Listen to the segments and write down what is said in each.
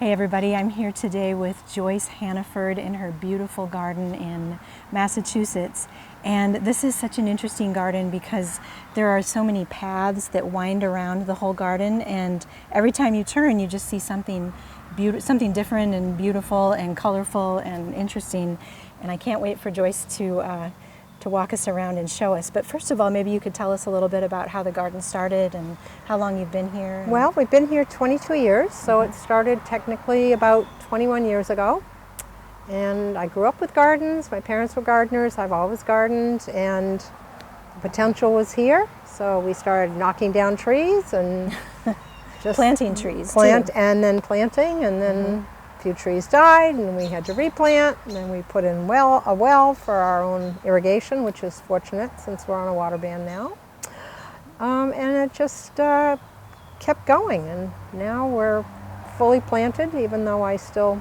Hey everybody, I'm here today with Joyce Hannaford in her beautiful garden in Massachusetts. And this is such an interesting garden because there are so many paths that wind around the whole garden, and every time you turn you just see something different and beautiful and colorful and interesting. And I can't wait for Joyce to walk us around and show us. But first of all, maybe you could tell us a little bit about how the garden started and how long you've been here. Well, we've been here 22 years, so it started technically about 21 years ago. And I grew up with gardens. My parents were gardeners. I've always gardened, and the potential was here. So we started knocking down trees and just planting trees too. And then planting, and then a few trees died, and we had to replant, and then we put in a well for our own irrigation, which is fortunate since we're on a water ban now. And it just kept going, and now we're fully planted, even though I still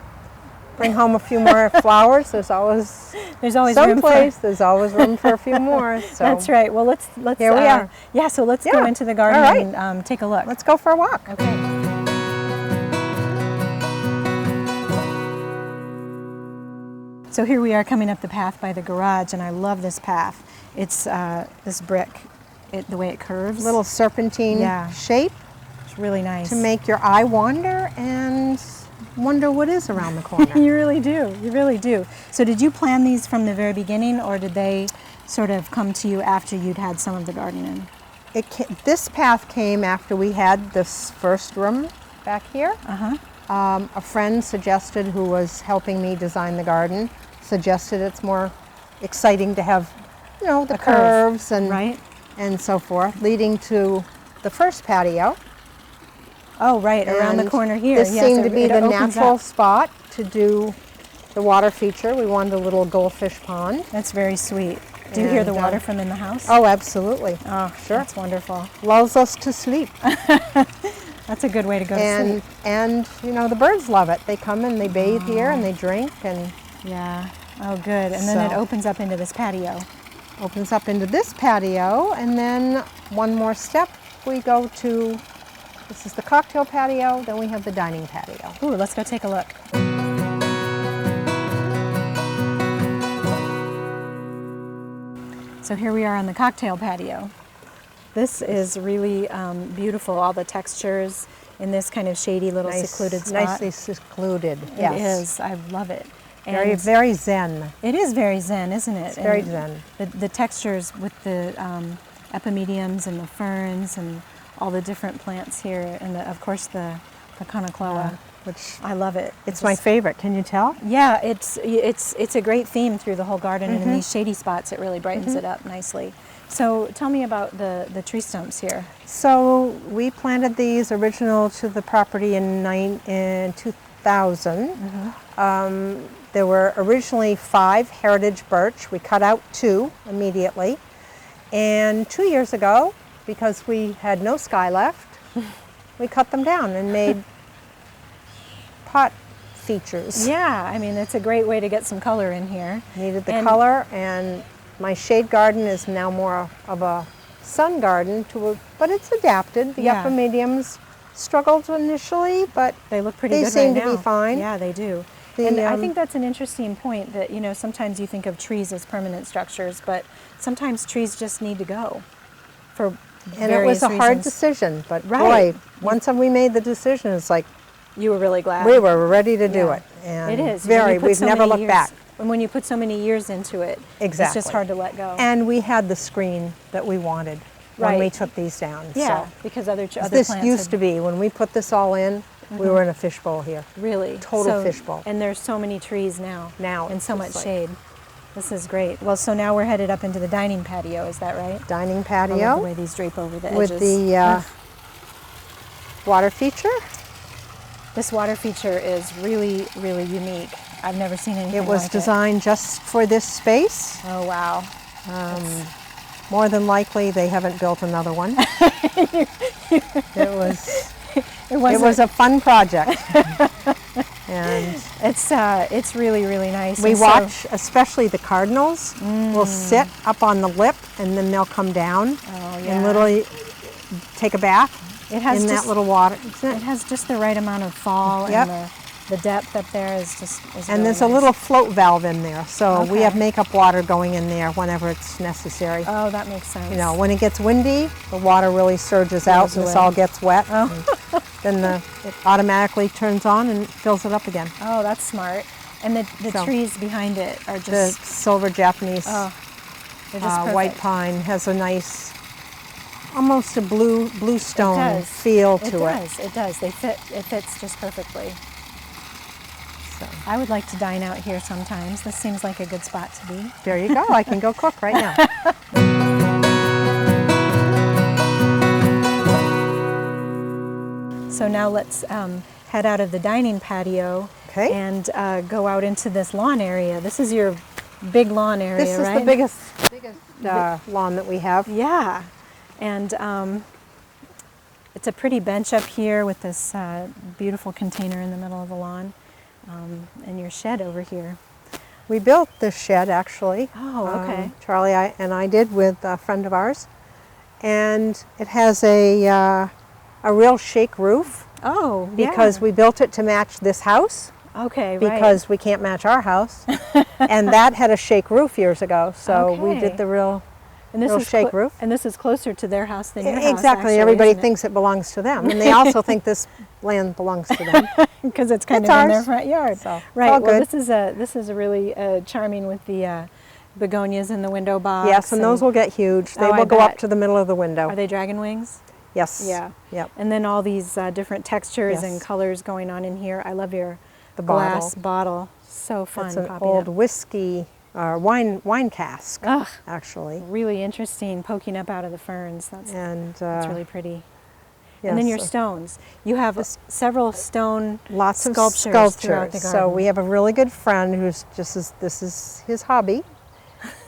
bring home a few more flowers. There's always someplace. There's always room for a few more. So. That's right. Well, let's here we are. Yeah, so let's go into the garden and take a look. Let's go for a walk. Okay. So here we are coming up the path by the garage, and I love this path. It's this brick, the way it curves. Little serpentine shape. It's really nice. To make your eye wander and wonder what is around the corner. You really do. You really do. So did you plan these from the very beginning, or did they sort of come to you after you'd had some of the garden in? This path came after we had this first room back here. A friend suggested, who was helping me design the garden, suggested it's more exciting to have, the curves and so forth, leading to the first patio. Oh, right, around the corner here. This seemed to be the natural spot to do the water feature. We wanted a little goldfish pond. That's very sweet. Do you hear the water from in the house? Oh, absolutely. Oh, sure. That's wonderful. Lulls us to sleep. That's a good way to go to sleep. And the birds love it. They come and they bathe here and they drink and yeah. Oh, good. And then it opens up into this patio. Opens up into this patio, and then one more step, we go to, this is the cocktail patio, then we have the dining patio. Ooh, let's go take a look. So here we are on the cocktail patio. This is really beautiful, all the textures in this kind of shady little secluded spot. Nicely secluded, yes. It is, I love it. Very, very zen. It is very zen, isn't it? It's very zen. The textures with the epimediums and the ferns and all the different plants here, and of course the conocloa, which I love it. It's my favorite. Can you tell? Yeah, it's a great theme through the whole garden, and in these shady spots, it really brightens it up nicely. So tell me about the tree stumps here. So we planted these original to the property in 2000. There were originally 5 heritage birch. We cut out 2 immediately. And 2 years ago, because we had no sky left, we cut them down and made pot features. Yeah, I mean, it's a great way to get some color in here. Needed the color, and my shade garden is now more of a sun garden, but it's adapted. The epimediums struggled initially, but they look pretty good right now. They seem to be fine. Yeah, they do. And I think that's an interesting point that, sometimes you think of trees as permanent structures, but sometimes trees just need to go for various And it was a hard reasons. Decision, but boy, once we made the decision, it's like... You were really glad. We were ready to do it. And it is. we've never looked back. And when you put so many years into it, it's just hard to let go. And we had the screen that we wanted when we took these down. Yeah, so. because other plants This used to be, when we put this all in, we were in a fishbowl here. Really? Total fishbowl. And there's so many trees now. And so much like, shade. This is great. Well, so now we're headed up into the dining patio, is that right? Dining patio. I love the way these drape over the edges. With the water feature. This water feature is really, really unique. I've never seen anything like it. It was designed just for this space. Oh, wow. More than likely, they haven't built another one. It was a fun project. And it's really, really nice. We watch, especially the cardinals, will sit up on the lip, and then they'll come down and literally take a bath in that little water. It has just the right amount of fall and The depth up there is just is And really there's a nice. little float valve in there, so we Okay. have makeup water going in there whenever it's necessary. Oh, that makes sense. You know, when it gets windy, the water really surges out and this away. all gets wet. Oh. And then it automatically turns on and fills it up again. Oh, that's smart. And the So, trees behind it are The just silver Japanese oh, they're just white perfect. pine has a nice, almost a blue stone It does. feel to it. It does. It fits just perfectly. So, I would like to dine out here sometimes. This seems like a good spot to be. there you go. I can go cook right now. So now let's head out of the dining patio Okay. and go out into this lawn area. This is your big lawn area, This is right? the biggest lawn that we have. Yeah, and it's a pretty bench up here with this beautiful container in the middle of the lawn, and your shed over here. We built this shed actually. Oh, okay. Charlie and I did with a friend of ours, and it has a real shake roof Oh, because we built it to match this house okay, right. because we can't match our house, and that had a shake roof years ago. So we Okay. did the real and this real is shake roof. and this is closer to their house than your house. Exactly. Actually, Everybody isn't it? thinks it belongs to them, and they also think this land belongs to them. because it's kind It's of in their ours. front yard. So, it's right. all Well, good. this is a really charming with the begonias in the window box. Yes, and those will get huge. They Oh, I will go up bet. to the middle of the window. Are they dragon wings? Yes. Yeah. Yep. And then all these different textures and Yes. colors going on in here. I love your The glass bottle. So fun. It's an popping old up. whiskey wine cask, Ugh, actually. really interesting, poking up out of the ferns. And That's really pretty. yes, And then your stones. You have several stone lots of sculptures throughout the So garden. we have a really good friend who's this is his hobby.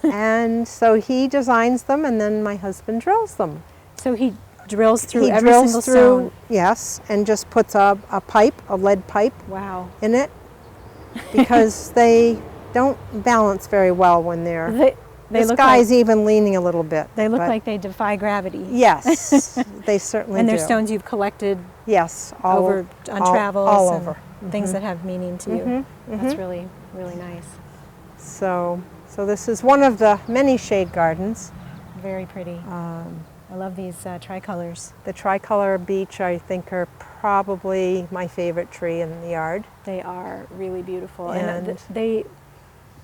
And so he designs them, and then my husband drills them. So he drills through He every drills single through, stone. yes, and just puts a pipe, a lead pipe Wow. in it because they don't balance very well when they're. They This look guy's like, even leaning a little bit. they look but like they defy gravity. yes, they certainly And do. they're stones you've collected Yes, all over on all- travels all and over. things that have meaning to you. That's really, really nice. So this is one of the many shade gardens. Very pretty. I love these tricolors. The tricolor beech, I think, are probably my favorite tree in the yard. They are really beautiful, And-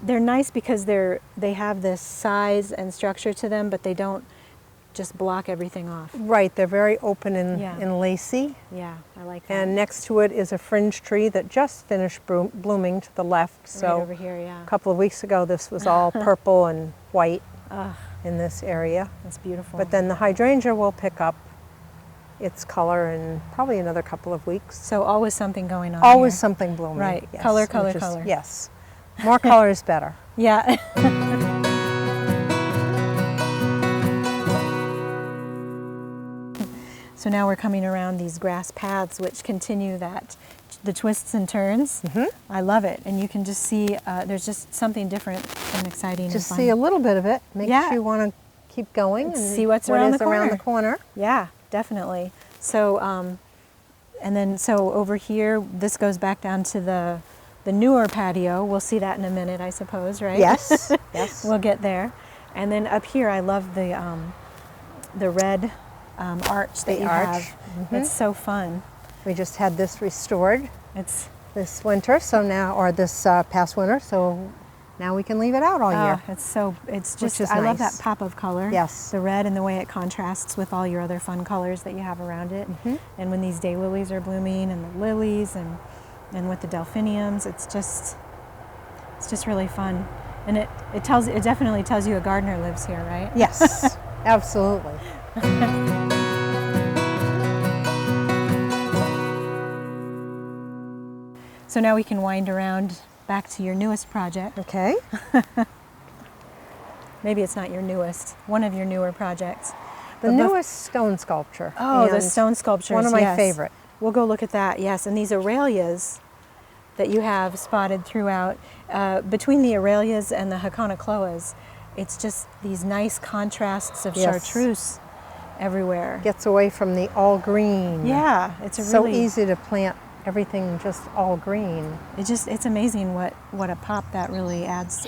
they're nice because they have this size and structure to them, but they don't just block everything off. Right, they're very open and, Yeah. and lacy. Yeah, I like that. And next to it is a fringe tree that just finished blooming to the left. right So over here, yeah. a couple of weeks ago, this was all purple and white Ugh, in this area. that's beautiful. But then the hydrangea will pick up its color in probably another couple of weeks. so always something going on. Always here. something blooming. Right. Yes, Color, which color, is- color. Yes. More color is better. Yeah. So now we're coming around these grass paths, which continue the twists and turns. I love it, and you can just see there's just something different and exciting. Just and see a fun. little bit of it makes Yeah. you want to keep going and See what's what around is the around corner. the corner. Yeah, definitely. So, and then so over here, this goes back down to the newer patio. We'll see that in a minute, I suppose, right? Yes. Yes. We'll get there. And then up here, I love the red arch that The you arch. have. It's so fun. We just had this restored It's this winter, so now, or this past winter, so now we can leave it out all year. it's just is I love nice. that pop of color. Yes. The red and the way it contrasts with all your other fun colors that you have around it. And when these daylilies are blooming, and the lilies, and with the delphiniums, it's just really fun. And it definitely tells you a gardener lives here, right? Yes, absolutely. So now we can wind around back to your newest project. Okay. Maybe it's not your newest, one of your newer projects. The newest stone sculpture. Oh, the and stone sculptures. One of my yes. favorite. We'll go look at that, yes. And these aralias that you have spotted throughout, between the aralias and the haconocloas, it's just these nice contrasts of Yes. chartreuse everywhere. Gets away from the all green. Yeah, it's a So really easy to plant everything just all green. It's amazing what a pop that really adds to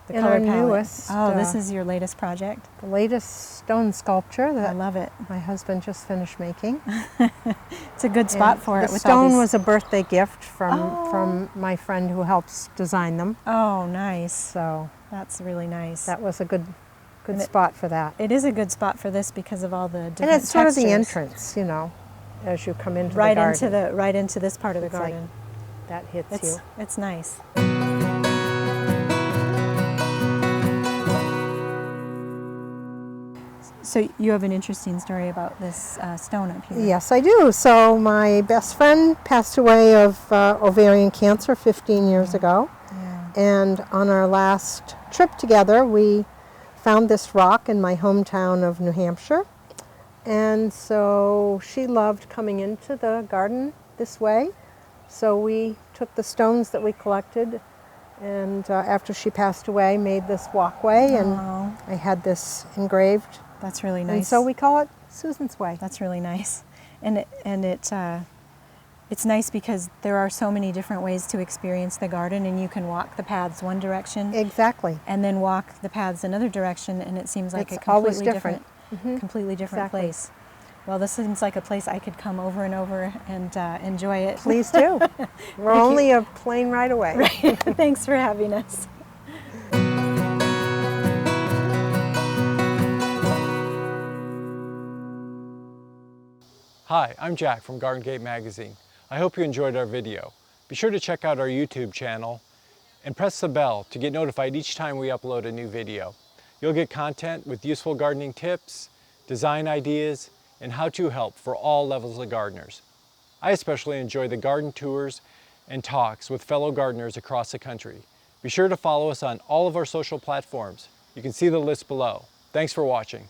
the And color our palette. newest, This is your latest project? the latest stone sculpture I that love it. my husband just finished making. It's a good spot And for it. the with all stone these... was a birthday gift from Oh. my friend who helps design them. Oh, nice. So That's really nice. that was a good And spot for that. It is a good spot for this because of all the different And it's sort textures. of the entrance, you know, as you come into right the garden. right into this part of the It's like garden. that hits you. It's nice. So you have an interesting story about this stone up here. Yes, I do. So my best friend passed away of ovarian cancer 15 years ago. Yeah. And on our last trip together, we found this rock in my hometown of New Hampshire. And so she loved coming into the garden this way. So we took the stones that we collected and after she passed away, made this walkway. And Oh, I had this engraved. that's really nice. And so we call it Susan's Way. That's really nice. It's nice because there are so many different ways to experience the garden, and you can walk the paths one direction Exactly. and then walk the paths another direction, and it seems like It's a always completely different. completely different Exactly. place. Well, this seems like a place I could come over and over and enjoy it. Please do. We're only a plane ride away. Thanks for having us. Hi, I'm Jack from Garden Gate Magazine. I hope you enjoyed our video. Be sure to check out our YouTube channel and press the bell to get notified each time we upload a new video. You'll get content with useful gardening tips, design ideas, and how-to help for all levels of gardeners. I especially enjoy the garden tours and talks with fellow gardeners across the country. Be sure to follow us on all of our social platforms. You can see the list below. Thanks for watching.